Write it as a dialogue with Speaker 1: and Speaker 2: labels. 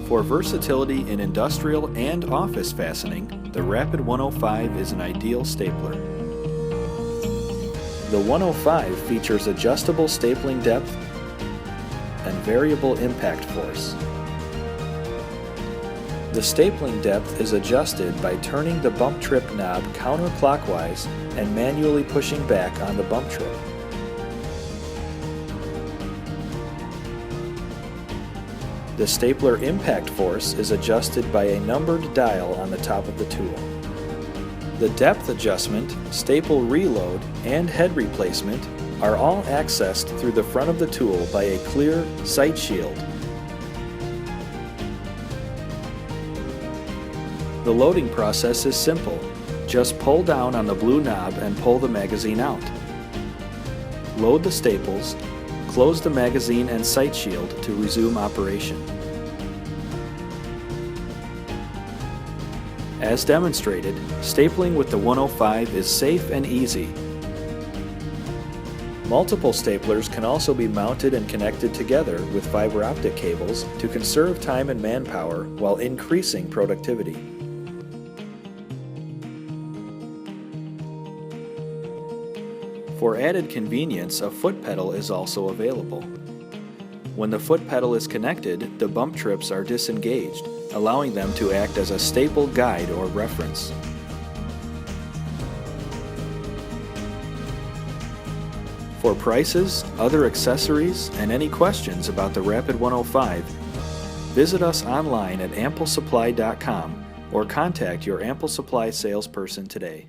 Speaker 1: For versatility in industrial and office fastening, the Rapid 105 is an ideal stapler. The 105 features adjustable stapling depth and variable impact force. The stapling depth is adjusted by turning the bump trip knob counterclockwise and manually pushing back on the bump trip. The stapler impact force is adjusted by a numbered dial on the top of the tool. The depth adjustment, staple reload, and head replacement are all accessed through the front of the tool by a clear sight shield. The loading process is simple. Just pull down on the blue knob and pull the magazine out. Load the staples, close the magazine and sight shield to resume operation. As demonstrated, stapling with the 105 is safe and easy. Multiple staplers can also be mounted and connected together with fiber optic cables to conserve time and manpower while increasing productivity. For added convenience, a foot pedal is also available. When the foot pedal is connected, the bump trips are disengaged, allowing them to act as a staple guide or reference. For prices, other accessories, and any questions about the Rapid 105, visit us online at amplesupply.com or contact your Ample Supply salesperson today.